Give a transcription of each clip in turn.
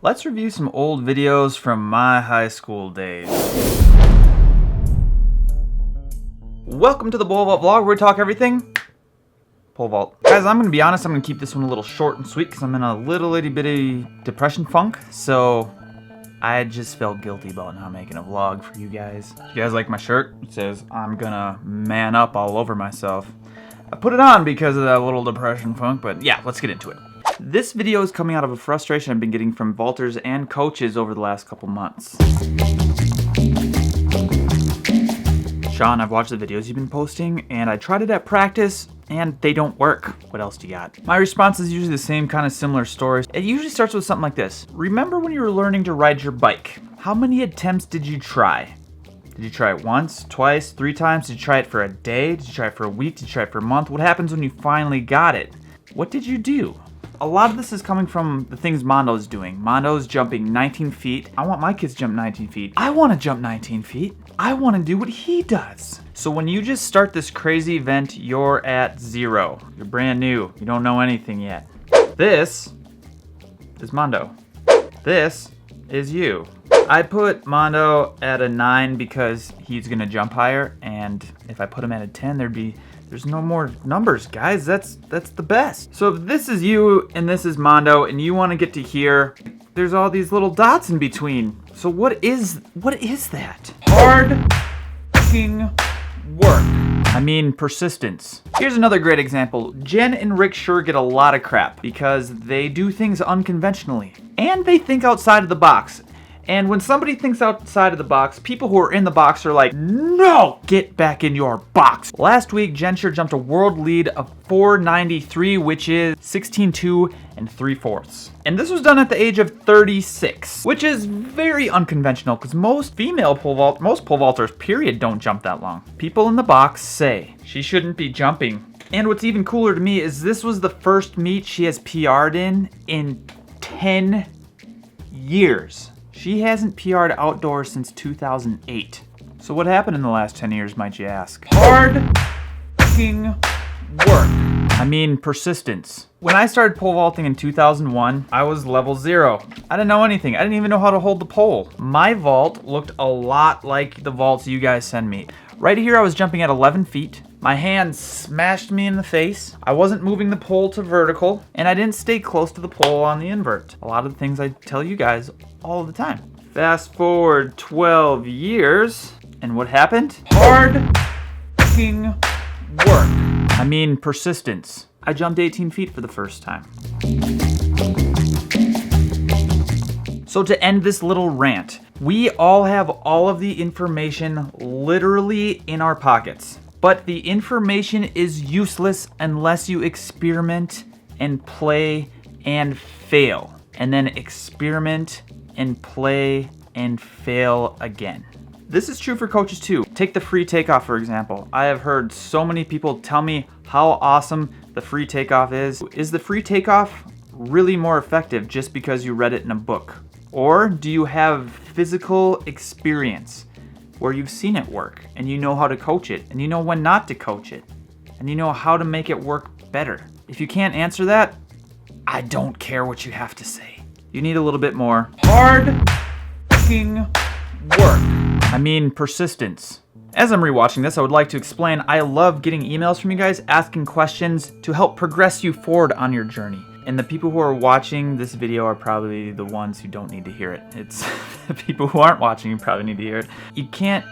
Let's review some old videos from my high school days. Welcome to the pole vault vlog where we talk everything pole vault. Guys, I'm gonna be honest, I'm gonna keep this one a little short and sweet because I'm in a little itty bitty depression funk. So I just felt guilty about not making a vlog for you guys. You guys like my shirt? It says I'm gonna man up all over myself. I put it on because of that little depression funk, but yeah, let's get into it. This video is coming out of a frustration I've been getting from vaulters and coaches over the last couple months. Shawn, I've watched the videos you've been posting, and I tried it at practice, and they don't work. What else do you got? My response is usually the same kind of similar stories. It usually starts with something like this. Remember when you were learning to ride your bike? How many attempts did you try? Did you try it once, twice, 3 times? Did you try it for a day? Did you try it for a week? Did you try it for a month? What happens when you finally got it? What did you do? A lot of this is coming from the things Mondo's doing. Mondo's jumping 19 feet. I want my kids to jump 19 feet. I want to jump 19 feet. I want to do what he does. So when you just start this crazy event, you're at 0. You're brand new. You don't know anything yet. This is Mondo. This is you. I put Mondo at a 9 because he's gonna jump higher, and if I put him at a 10, there's no more numbers, guys. That's the best. So if this is you and this is Mondo and you want to get to here, there's all these little dots in between. So what is that? Hard fucking work. I mean persistence. Here's another great example. Jen and Rick sure get a lot of crap because they do things unconventionally and they think outside of the box. And when somebody thinks outside of the box, people who are in the box are like, no, get back in your box. Last week, Genscher jumped a world lead of 493, which is 16.2 3/4. And this was done at the age of 36, which is very unconventional because most pole vaulters, period, don't jump that long. People in the box say she shouldn't be jumping. And what's even cooler to me is this was the first meet she has PR'd in 10 years. She hasn't PR'd outdoors since 2008. So what happened in the last 10 years, might you ask? Hard fucking work. I mean persistence. When I started pole vaulting in 2001, I was level 0. I didn't know anything. I didn't even know how to hold the pole. My vault looked a lot like the vaults you guys send me. Right here I was jumping at 11 feet. My hand smashed me in the face. I wasn't moving the pole to vertical, and I didn't stay close to the pole on the invert. A lot of the things I tell you guys all the time. Fast forward 12 years, and what happened? Hard fucking work. I mean persistence. I jumped 18 feet for the first time. So to end this little rant, we all have all of the information literally in our pockets. But the information is useless unless you experiment and play and fail. And then experiment and play and fail again. This is true for coaches too. Take the free takeoff, for example. I have heard so many people tell me how awesome the free takeoff is. Is the free takeoff really more effective just because you read it in a book? Or do you have physical experience where you've seen it work and you know how to coach it and you know when not to coach it and you know how to make it work better? If you can't answer that, I don't care what you have to say. You need a little bit more hard fucking work. I mean persistence. As I'm rewatching this, I would like to explain I love getting emails from you guys asking questions to help progress you forward on your journey. And the people who are watching this video are probably the ones who don't need to hear it. It's the people who aren't watching who probably need to hear it. You can't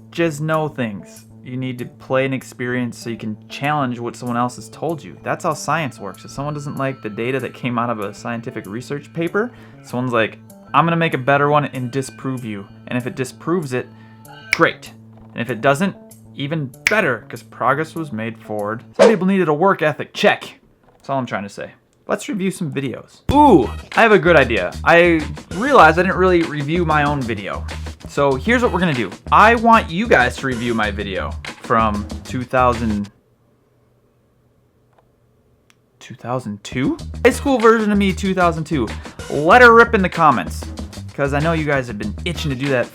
just know things. You need to play and experience so you can challenge what someone else has told you. That's how science works. If someone doesn't like the data that came out of a scientific research paper, someone's like, I'm gonna make a better one and disprove you. And if it disproves it, great. And if it doesn't, even better, because progress was made forward. Some people needed a work ethic check. That's all I'm trying to say. Let's review some videos. Ooh, I have a good idea. I realized I didn't really review my own video. So here's what we're gonna do. I want you guys to review my video from 2002? High school version of me, 2002. Let her rip in the comments, because I know you guys have been itching to do that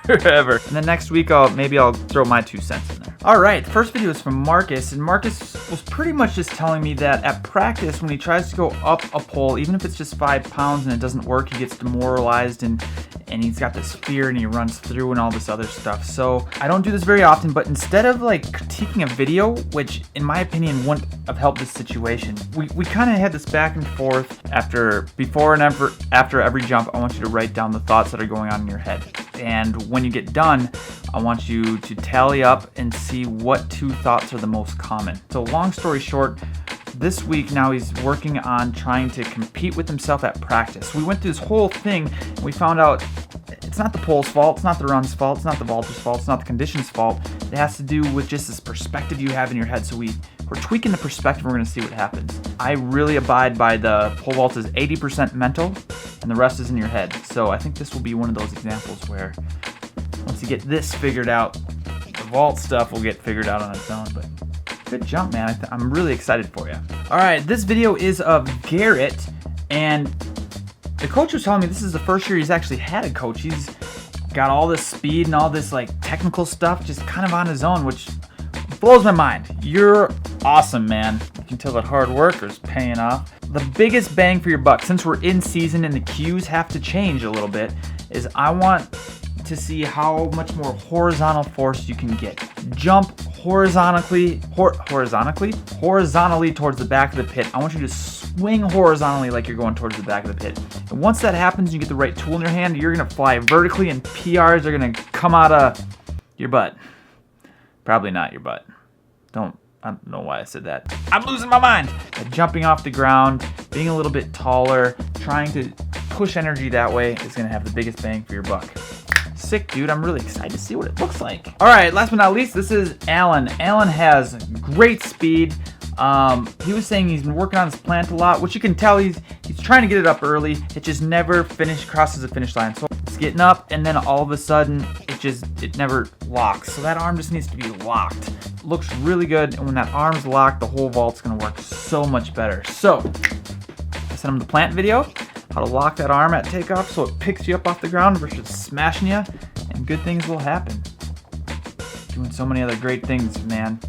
forever. And then next week, maybe I'll throw my 2 cents in there. Alright, first video is from Marcus, and Marcus was pretty much just telling me that at practice, when he tries to go up a pole, even if it's just 5 pounds and it doesn't work, he gets demoralized and he's got this fear and he runs through and all this other stuff. So I don't do this very often, but instead of like critiquing a video, which in my opinion wouldn't have helped this situation, we kind of had this back and forth before and after every jump. I want you to write down the thoughts that are going on in your head. And when you get done, I want you to tally up and see what 2 thoughts are the most common. So long story short, this week now he's working on trying to compete with himself at practice. We went through this whole thing and we found out it's not the pole's fault, it's not the run's fault, it's not the vaulter's fault, it's not the condition's fault. It has to do with just this perspective you have in your head. So we're tweaking the perspective, we're gonna see what happens. I really abide by the pole vault is 80% mental and the rest is in your head. So I think this will be one of those examples where once you get this figured out, the vault stuff will get figured out on its own. But good jump, man. I'm really excited for you. All right, this video is of Garrett, and the coach was telling me this is the first year he's actually had a coach. He's got all this speed and all this like technical stuff just kind of on his own, which blows my mind. You're awesome, man. You can tell that hard work is paying off. The biggest bang for your buck, since we're in season and the cues have to change a little bit, is I want to see how much more horizontal force you can get. Jump horizontally towards the back of the pit. I want you to swing horizontally like you're going towards the back of the pit. And once that happens, you get the right tool in your hand, you're gonna fly vertically and PRs are gonna come out of your butt. Probably not your butt. I don't know why I said that. I'm losing my mind. Jumping off the ground, being a little bit taller, trying to push energy that way is gonna have the biggest bang for your buck. Sick, dude. I'm really excited to see what it looks like. All right, last but not least, this is Alan. Alan has great speed. He was saying he's been working on his plant a lot, which you can tell he's trying to get it up early. It just never crosses the finish line. So it's getting up, and then all of a sudden, it never locks. So that arm just needs to be locked. Looks really good, and when that arm's locked, the whole vault's gonna work so much better. So I sent him the plant video, how to lock that arm at takeoff so it picks you up off the ground versus smashing you, and good things will happen. Doing so many other great things, man.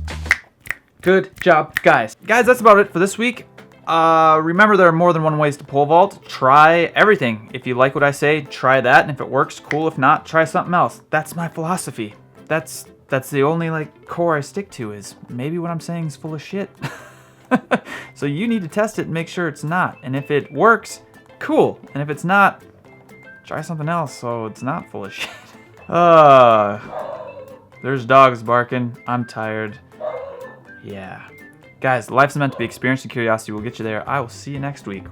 Good job, guys. Guys, that's about it for this week. Remember, there are more than one ways to pole vault. Try everything. If you like what I say, try that, and if it works, cool. If not, try something else. That's my philosophy. That's the only like core I stick to, is maybe what I'm saying is full of shit. So you need to test it and make sure it's not. And if it works, cool. And if it's not, try something else so it's not full of shit. There's dogs barking. I'm tired. Yeah. Guys, life's meant to be experienced, and curiosity will get you there. I will see you next week.